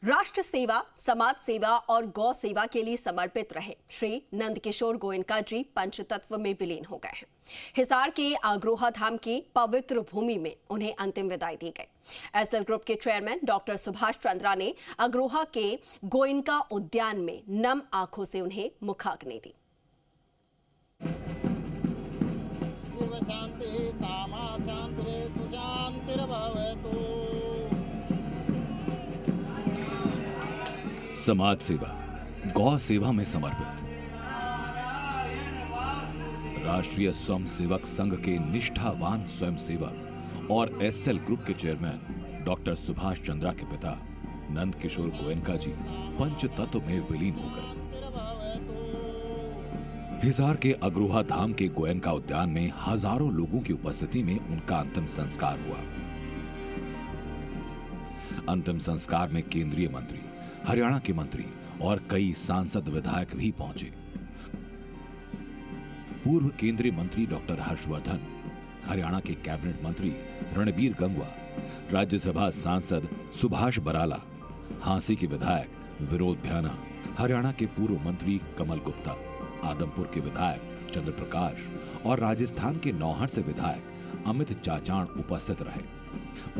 राष्ट्र सेवा, समाज सेवा और गौ सेवा के लिए समर्पित रहे श्री नंदकिशोर गोयनका जी पंचतत्व में विलीन हो गए हैं। हिसार के अग्रोहा धाम की पवित्र भूमि में उन्हें अंतिम विदाई दी गई। एसएल ग्रुप के चेयरमैन डॉक्टर सुभाष चंद्रा ने अग्रोहा के गोयनका उद्यान में नम आंखों से उन्हें मुखाग्नि दी। समाज सेवा, गौ सेवा में समर्पित राष्ट्रीय स्वयंसेवक संघ के निष्ठावान स्वयंसेवक और एसएल ग्रुप के चेयरमैन डॉक्टर सुभाष चंद्रा के पिता नंदकिशोर गोयनका जी पंचतत्व में विलीन हो गए। हिसार के अग्रोहा धाम के गोयनका उद्यान में हजारों लोगों की उपस्थिति में उनका अंतिम संस्कार हुआ। अंतिम संस्कार में केंद्रीय मंत्री, हरियाणा के मंत्री और कई सांसद विधायक भी पहुंचे। पूर्व केंद्रीय मंत्री डॉक्टर हर्षवर्धन, हरियाणा के कैबिनेट मंत्री रणबीर गंगवा, राज्यसभा सांसद सुभाष बराला, हांसी के विधायक विनोद भ्याना, हरियाणा के पूर्व मंत्री कमल गुप्ता, आदमपुर के विधायक चंद्र प्रकाश और राजस्थान के नौहर से विधायक अमित चाचाण उपस्थित रहे।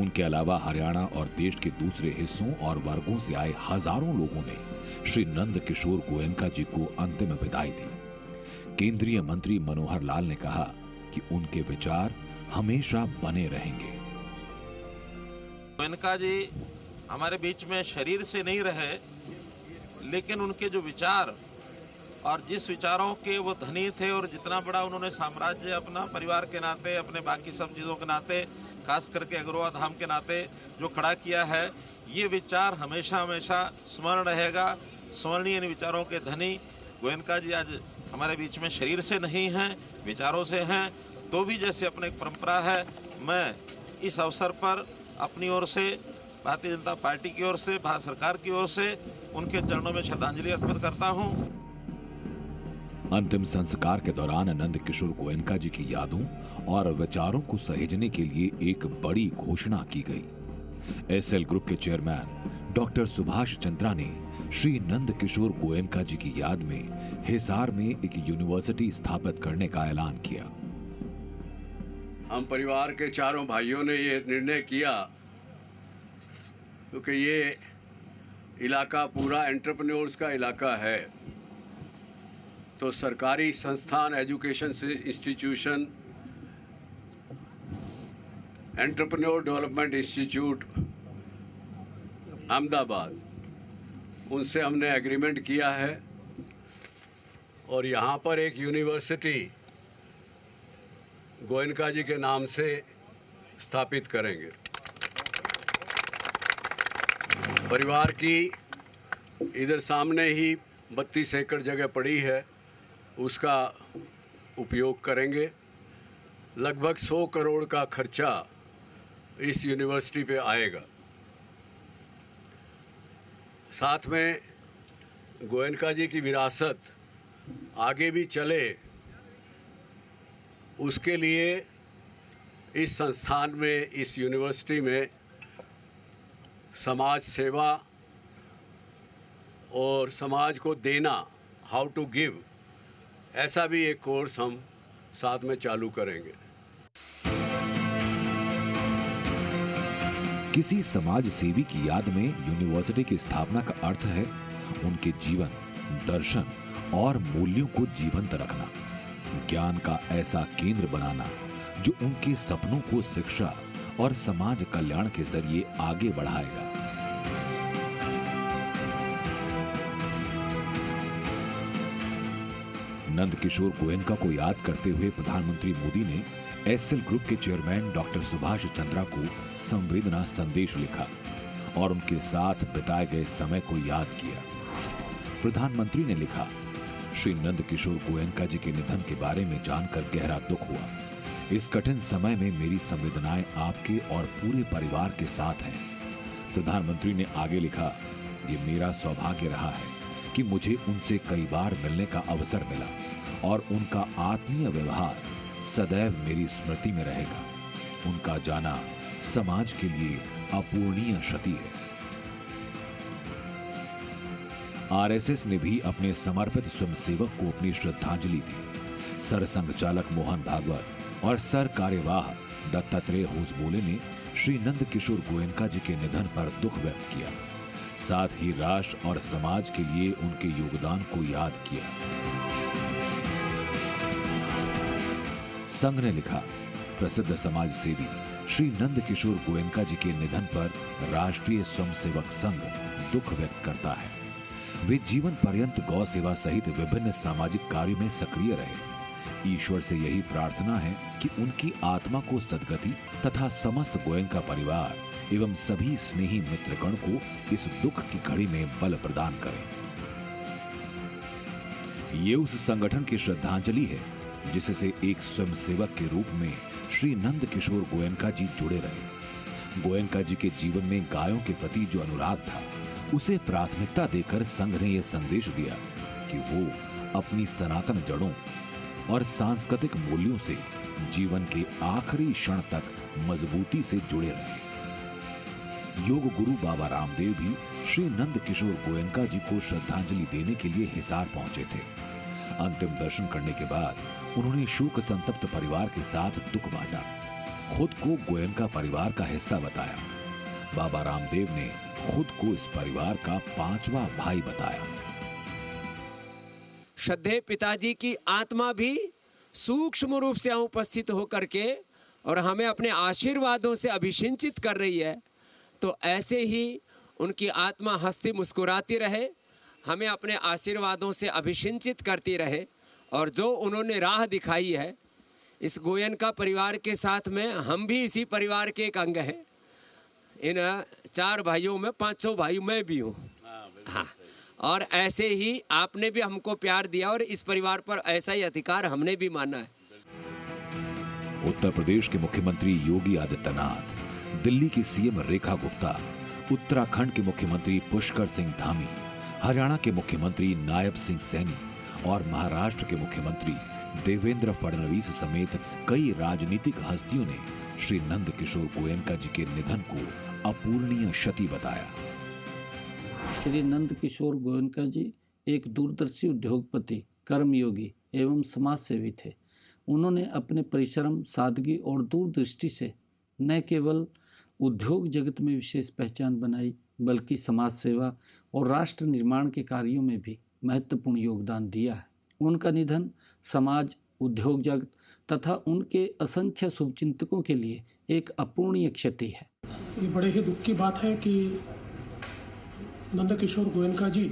उनके अलावा हरियाणा और देश के दूसरे हिस्सों और वर्गों से आए हजारों लोगों ने श्री नंदकिशोर गोयनका जी को अंतिम विदाई दी। केंद्रीय मंत्री मनोहर लाल ने कहा कि उनके विचार हमेशा बने रहेंगे। गोयनका जी हमारे बीच में शरीर से नहीं रहे, लेकिन उनके जो विचार और जिस विचारों के वो धनी थे और जितना बड़ा उन्होंने साम्राज्य अपना परिवार के नाते, अपने बाकी सब चीज़ों के नाते, खास करके अग्रोहा धाम के नाते जो खड़ा किया है, ये विचार हमेशा हमेशा स्मरण रहेगा। स्मरणीय इन विचारों के धनी गोयनका जी आज हमारे बीच में शरीर से नहीं हैं, विचारों से हैं। तो भी जैसे अपने एक परंपरा है, मैं इस अवसर पर अपनी ओर से, भारतीय जनता पार्टी की ओर से, भारत सरकार की ओर से उनके चरणों में श्रद्धांजलि अर्पित करता हूँ। अंतिम संस्कार के दौरान नंदकिशोर गोयनका जी की यादों और विचारों को सहेजने के लिए एक बड़ी घोषणा की गई। एसएल ग्रुप के चेयरमैन डॉक्टर सुभाष चंद्रा ने श्री नंदकिशोर गोयनका जी की याद में हिसार में एक यूनिवर्सिटी स्थापित करने का ऐलान किया। हम परिवार के चारों भाइयों ने ये निर्णय किया क्योंकि ये इलाका पूरा एंटरप्रेन्योर्स का इलाका है, तो सरकारी संस्थान, education institution, entrepreneur development institute Ahmedabad, उनसे हमने एग्रीमेंट किया है और यहाँ पर एक यूनिवर्सिटी गोयनका जी के नाम से स्थापित करेंगे। परिवार की इधर सामने ही 32 एकड़ जगह पड़ी है, उसका उपयोग करेंगे। लगभग 100 करोड़ का खर्चा इस यूनिवर्सिटी पे आएगा। साथ में गोयनका जी की विरासत आगे भी चले, उसके लिए इस संस्थान में, इस यूनिवर्सिटी में समाज सेवा और समाज को देना, हाउ टू गिव, ऐसा भी एक कोर्स हम साथ में चालू करेंगे। किसी समाज सेवी की याद में यूनिवर्सिटी की स्थापना का अर्थ है उनके जीवन, दर्शन और मूल्यों को जीवंत रखना, ज्ञान का ऐसा केंद्र बनाना जो उनके सपनों को शिक्षा और समाज कल्याण के जरिए आगे बढ़ाएगा। नंदकिशोर गोयनका को याद करते हुए प्रधानमंत्री मोदी ने एसएल ग्रुप के चेयरमैन डॉक्टर सुभाष चंद्रा को संवेदना संदेश लिखा और उनके साथ बिताए गए समय को याद किया। प्रधानमंत्री ने लिखा, श्री नंदकिशोर गोयनका जी के निधन के बारे में जानकर गहरा दुख हुआ। इस कठिन समय में मेरी संवेदनाएं आपके और पूरे परिवार के साथ हैं। प्रधानमंत्री ने आगे लिखा, ये मेरा सौभाग्य रहा है कि मुझे उनसे कई बार मिलने का अवसर मिला और उनका आत्मीय व्यवहार सदैव मेरी स्मृति में रहेगा। उनका जाना समाज के लिए अपूरणीय क्षति है। आरएसएस ने भी अपने समर्पित स्वयंसेवक को अपनी श्रद्धांजलि दी। सरसंघ चालक मोहन भागवत और सर कार्यवाह दत्तात्रेय होसबोले ने श्री नंद किशोर गोयनका जी के निधन पर दुख व्यक्त किया। साथ ही राष्ट्र और समाज के लिए उनके योगदान को याद किया। संघ ने लिखा, प्रसिद्ध समाज सेवी श्री नंद किशोर गोयनका जी के निधन पर राष्ट्रीय स्वयंसेवक संघ दुख व्यक्त करता है। वे जीवन पर्यंत गौ सेवा सहित विभिन्न सामाजिक कार्यों में सक्रिय रहे। ईश्वर से यही प्रार्थना है कि उनकी आत्मा को सद्गति तथा समस्त गोयनका परिवार एवं सभी स्नेही मित्रगण को इस दुख की घड़ी में बल प्रदान करें। ये उस संगठन की श्रद्धांजलि है जिससे एक स्वयंसेवक के रूप में श्री नंद किशोर गोयनका जी जुड़े रहे। गोयनका जी के जीवन में गायों के प्रति जो अनुराग था, उसे प्राथमिकता देकर संघ ने यह संदेश दिया कि वो अपनी सनातन जड़ों और सांस्कृतिक मूल्यों से जीवन के आखिरी क्षण तक मजबूती से जुड़े रहे। योग गुरु बाबा रामदेव भी श्री नंद किशोर गोयनका जी को श्रद्धांजलि देने के लिए हिसार पहुंचे थे। अंतिम दर्शन करने के बाद उन्होंने शोक संतप्त परिवार के साथ दुख बांटा। खुद को गोयनका परिवार का हिस्सा बताया। बाबा रामदेव ने खुद को इस परिवार का 5वां भाई बताया। श्रद्धेय पिताजी की आत्मा भी सूक्ष्म रूप से उपस्थित होकर के और हमें अपने आशीर्वादों से अभिषिंचित कर रही है। तो ऐसे ही उनकी आत्मा हंसती मुस्कुराती रहे, हमें अपने आशीर्वादों से अभिषिंचित करती रहे। और जो उन्होंने राह दिखाई है इस गोयनका परिवार के साथ में, हम भी इसी परिवार के एक अंग हैं। इन 4 भाइयों में 500 भाई मैं भी हूँ। हाँ, और ऐसे ही आपने भी हमको प्यार दिया और इस परिवार पर ऐसा ही अधिकार हमने भी माना है। उत्तर प्रदेश के मुख्यमंत्री योगी आदित्यनाथ, दिल्ली की सीएम रेखा गुप्ता, उत्तराखंड के मुख्यमंत्री पुष्कर सिंह धामी, हरियाणा के मुख्यमंत्री नायब सिंह सैनी और महाराष्ट्र के मुख्यमंत्री देवेंद्र फडणवीस समेत कई राजनीतिक हस्तियों ने श्री नंद किशोर गोयनका जी के निधन को अपूरणीय क्षति बताया। श्री नंद किशोर गोयनका जी एक दूरदर्शी उद्योगपति, कर्मयोगी एवं समाज सेवी थे। उन्होंने अपने परिश्रम, सादगी और दूरदृष्टि से न केवल उद्योग जगत में विशेष पहचान बनाई, बल्कि समाज सेवा और राष्ट्र निर्माण के कार्यों में भी महत्वपूर्ण योगदान दिया है। उनका निधन समाज, उद्योग जगत तथा उनके असंख्य शुभचिंतकों के लिए एक अपूरणीय क्षति है। ये बड़े ही दुख की बात है कि नंद किशोर गोयनका जी,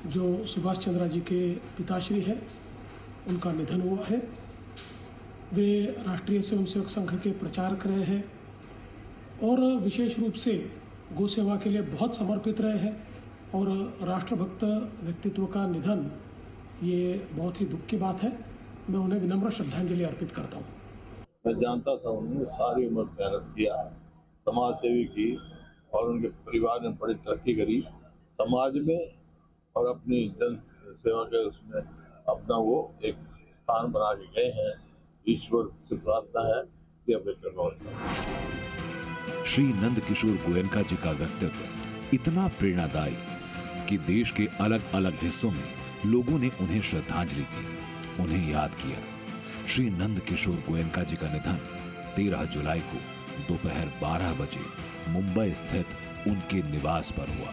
जो सुभाष चंद्र जी के पिताश्री है, उनका निधन हुआ है। वे राष्ट्रीय स्वयंसेवक संघ के प्रचारक रहे हैं और विशेष रूप से गौ सेवा के लिए बहुत समर्पित रहे हैं। और राष्ट्रभक्त व्यक्तित्व का निधन ये बहुत ही दुख की बात है। मैं उन्हें विनम्र श्रद्धांजलि अर्पित करता हूँ। मैं जानता था उन्होंने सारी उम्र मेहनत किया, समाज सेवी की और उनके परिवार ने बड़ी तरक्की करी समाज में और अपनी जन सेवा के उसमें अपना वो एक स्थान बना के गए हैं। ईश्वर से प्रार्थना है कि अपने चरणों में। श्री नंद किशोर गोयनका जी का व्यक्तित्व इतना प्रेरणादायी कि देश के अलग अलग हिस्सों में लोगों ने उन्हें श्रद्धांजलि दी, उन्हें याद किया। श्री नंद किशोर गोयनका जी का निधन 13 जुलाई को दोपहर 12 बजे मुंबई स्थित उनके निवास पर हुआ।